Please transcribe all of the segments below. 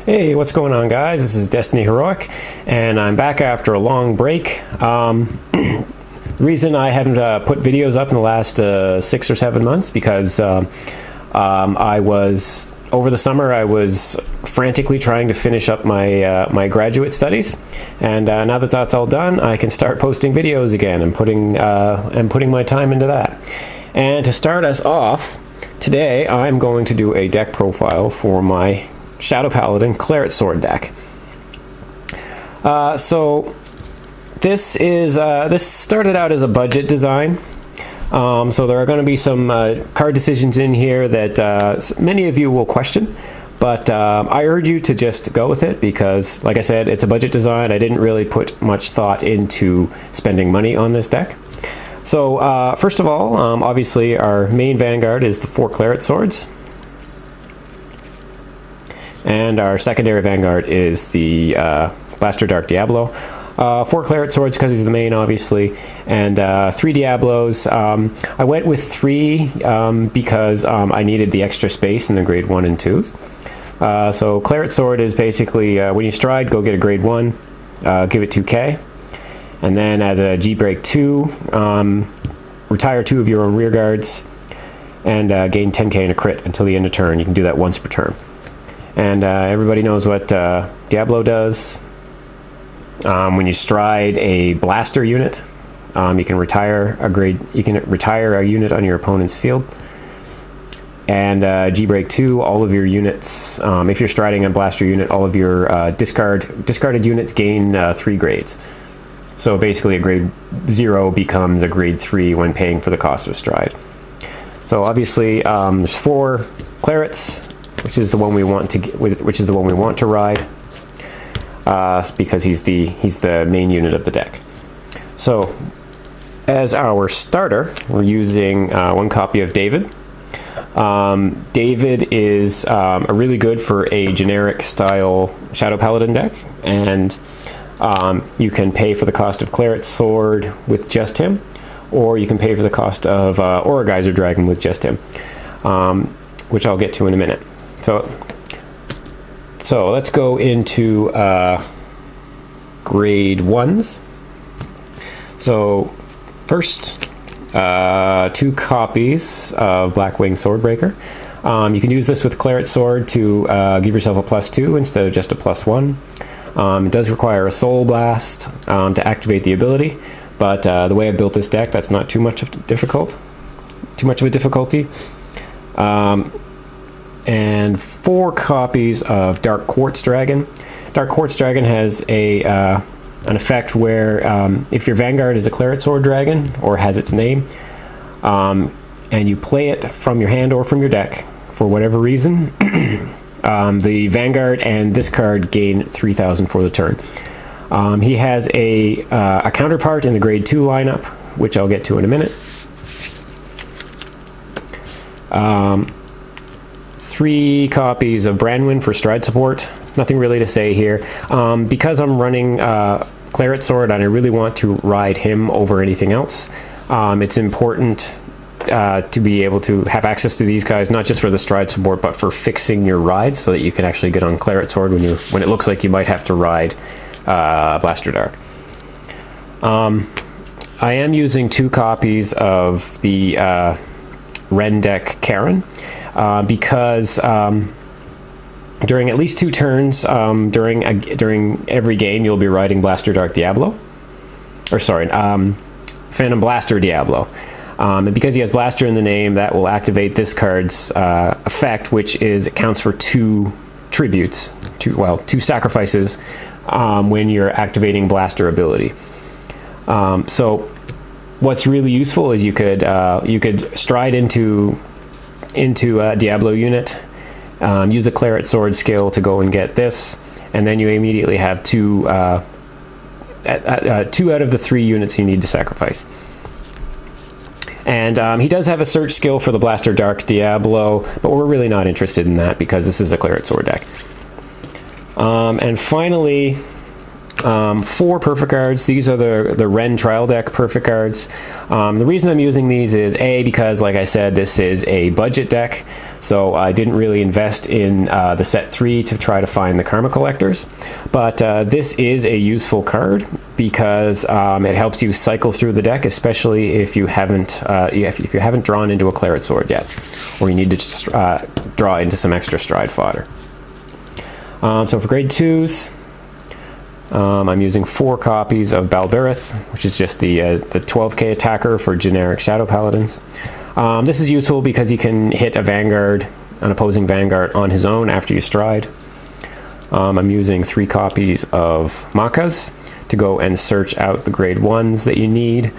Hey, what's going on, guys? This is Destiny Heroic, and I'm back after a long break. The reason I haven't put videos up in the last 6 or 7 months because I was over the summer I was frantically trying to finish up my my graduate studies, and now that that's all done, I can start posting videos again and putting my time into that. And to start us off, today I'm going to do a deck profile for my Shadow Paladin Claret sword deck. So this started out as a budget design. So there are going to be some card decisions in here that many of you will question, but I urge you to just go with it because, like I said, it's a budget design. I didn't really put much thought into spending money on this deck. So first of all, obviously our main vanguard is the 4 Claret swords. And our secondary vanguard is the Blaster Dark Diablo. 4 Claret swords because he's the main, obviously, and 3 Diablos. I went with 3 because I needed the extra space in the grade 1 and 2s. So Claret sword is basically, when you stride, go get a grade 1, give it 2k. And then as a G-Break 2, retire 2 of your own rear guards, and gain 10k in a crit until the end of turn. You can do that once per turn. And everybody knows what Diablo does. When you stride a blaster unit, you can retire a unit on your opponent's field. And G-Break 2, all of your units, if you're striding a blaster unit, all of your discarded units gain 3 grades. So basically a grade 0 becomes a grade 3 when paying for the cost of stride. So obviously there's 4 Clarets, which is the one we want to ride, because he's the main unit of the deck. So as our starter, we're using 1 copy of David. David is a really good for a generic style Shadow Paladin deck, and you can pay for the cost of Claret sword with just him, or you can pay for the cost of Aura Geyser Dragon with just him, which I'll get to in a minute. So let's go into grade 1s. So first, 2 copies of Blackwing Swordbreaker. You can use this with Claret sword to give yourself a +2 instead of just a +1. It does require a Soul Blast to activate the ability, but the way I built this deck, that's not too much of a difficulty. And 4 copies of Dark Quartz Dragon. Dark Quartz Dragon has an effect where if your vanguard is a Claret sword dragon, or has its name, and you play it from your hand or from your deck for whatever reason, the vanguard and this card gain 3,000 for the turn. He has a counterpart in the grade 2 lineup, which I'll get to in a minute. 3 copies of Branwyn for stride support. Nothing really to say here. Because I'm running Claret sword and I really want to ride him over anything else, it's important to be able to have access to these guys, not just for the stride support, but for fixing your rides so that you can actually get on Claret sword when it looks like you might have to ride Blaster Dark. I am using 2 copies of the Ren deck Karen, because during at least 2 turns during every game you'll be riding Blaster Dark Diablo, or sorry, Phantom Blaster Diablo, and because he has Blaster in the name, that will activate this card's effect, which is it counts for 2 tributes, 2 sacrifices when you're activating Blaster ability. So what's really useful is you could stride into a Diablo unit, use the Claret sword skill to go and get this, and then you immediately have 2 out of the 3 units you need to sacrifice. And he does have a search skill for the Blaster Dark Diablo, but we're really not interested in that because this is a Claret sword deck. And finally, 4 perfect cards. These are the Ren trial deck perfect cards. The reason I'm using these is A, because like I said, this is a budget deck, so I didn't really invest in the set 3 to try to find the Karma Collectors, but this is a useful card because it helps you cycle through the deck, especially if you haven't drawn into a Claret sword yet, or you need to draw into some extra stride fodder. So for grade 2s, I'm using 4 copies of Balberith, which is just the 12k attacker for generic Shadow Paladins. This is useful because he can hit an opposing Vanguard on his own after you stride. I'm using 3 copies of Makas to go and search out the grade 1s that you need.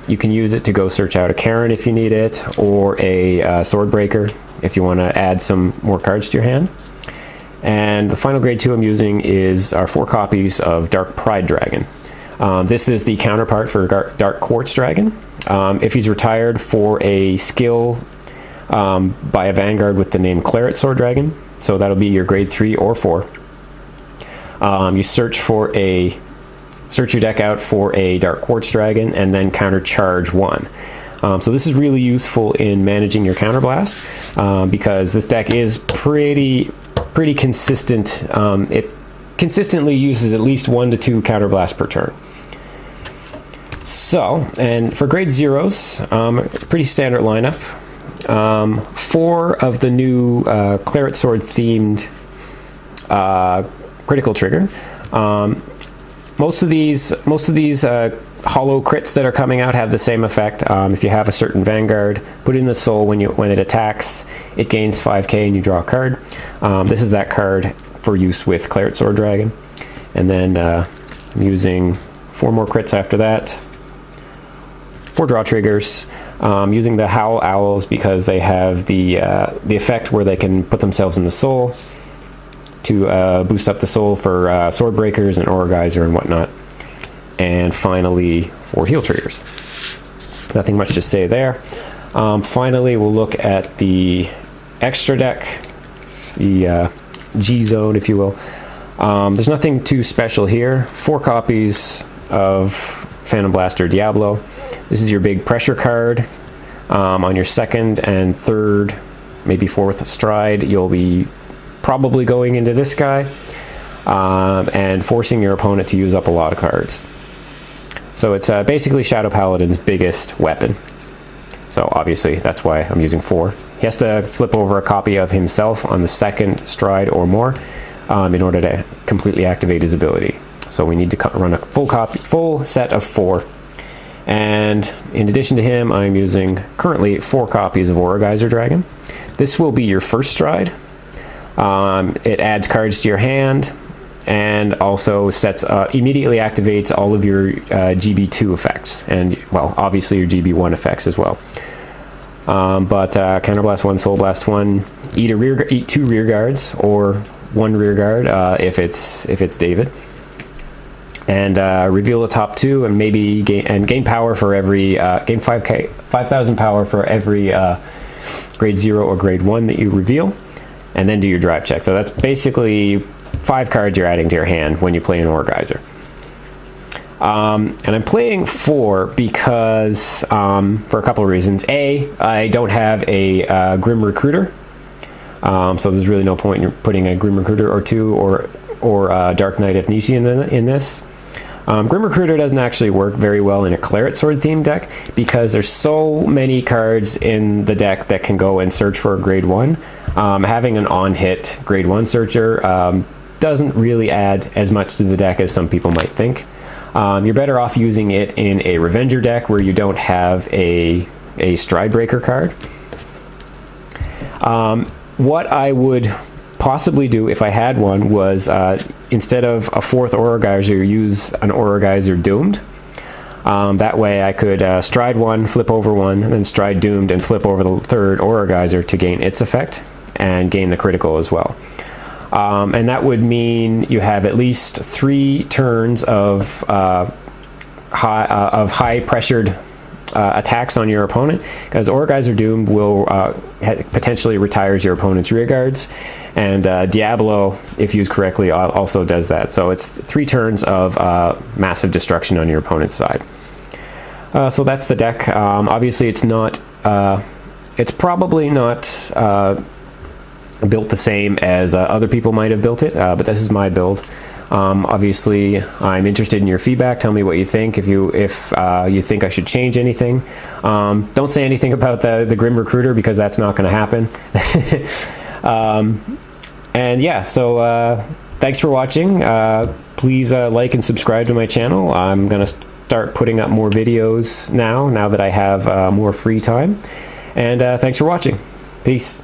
You can use it to go search out a Karen if you need it, or a Swordbreaker if you want to add some more cards to your hand. And the final grade 2 I'm using is our 4 copies of Dark Pride Dragon. This is the counterpart for Dark Quartz Dragon. If he's retired for a skill by a Vanguard with the name Claret Sword Dragon, so that'll be your grade 3 or 4. You search your deck out for a Dark Quartz Dragon and then countercharge 1. So this is really useful in managing your counterblast because this deck is pretty consistent. It consistently uses at least 1 to 2 counterblast per turn. So, and for grade 0s, pretty standard lineup. 4 of the new Claret Sword themed critical trigger. Most of these hollow crits that are coming out have the same effect. If you have a certain Vanguard, put it in the soul when it attacks, it gains 5k and you draw a card. This is that card for use with Claret Sword Dragon. And then I'm using 4 more crits after that. 4 draw triggers. Using the Howl Owls because they have the effect where they can put themselves in the soul to boost up the soul for Swordbreakers and Aura Geyser and whatnot. And finally, 4 heal triggers. Nothing much to say there. Finally, we'll look at the extra deck, the G zone, if you will. There's nothing too special here. 4 copies of Phantom Blaster Diablo. This is your big pressure card. On your 2nd and 3rd, maybe 4th stride, you'll be probably going into this guy and forcing your opponent to use up a lot of cards. So it's basically Shadow Paladin's biggest weapon. So obviously that's why I'm using 4. He has to flip over a copy of himself on the 2nd stride or more in order to completely activate his ability. So we need to run a full set of 4. And in addition to him, I'm using currently 4 copies of Aura Geyser Dragon. This will be your first stride. It adds cards to your hand and also immediately activates all of your GB2 effects, and well, obviously your GB1 effects as well. But Counterblast 1, Soul Blast 1, eat 2 rear guards or 1 rear guard if it's David, and reveal the top 2 and maybe gain power for every gain 5,000 power for every grade 0 or grade 1 that you reveal, and then do your drive check. So that's basically 5 cards you're adding to your hand when you play an Aura Geyser. And I'm playing 4 because, for a couple of reasons. A, I don't have a Grim Recruiter, so there's really no point in putting a Grim Recruiter or 2 or Dark Knight of Nishian in this. Grim Recruiter doesn't actually work very well in a Claret Sword themed deck because there's so many cards in the deck that can go and search for a grade 1. Having an on-hit grade 1 searcher doesn't really add as much to the deck as some people might think. You're better off using it in a Revenger deck where you don't have a Stride Breaker card. What I would possibly do if I had one was instead of a 4th Aura Geyser, use an Aura Geyser Doomed. That way I could stride 1, flip over 1, and then stride Doomed and flip over the 3rd Aura Geyser to gain its effect and gain the critical as well. And that would mean you have at least 3 turns of high pressured attacks on your opponent, because Aura Geyser Doomed will potentially retires your opponent's rear guards, And Diablo, if used correctly, also does that. So it's 3 turns of massive destruction on your opponent's side. So that's the deck. Obviously, it's not. It's probably not built the same as other people might have built it, but this is my build. Obviously, I'm interested in your feedback. Tell me what you think. If you think I should change anything, don't say anything about the Grim Recruiter, because that's not going to happen. And yeah, so thanks for watching. Please like and subscribe to my channel. I'm going to start putting up more videos now that I have more free time. And thanks for watching. Peace.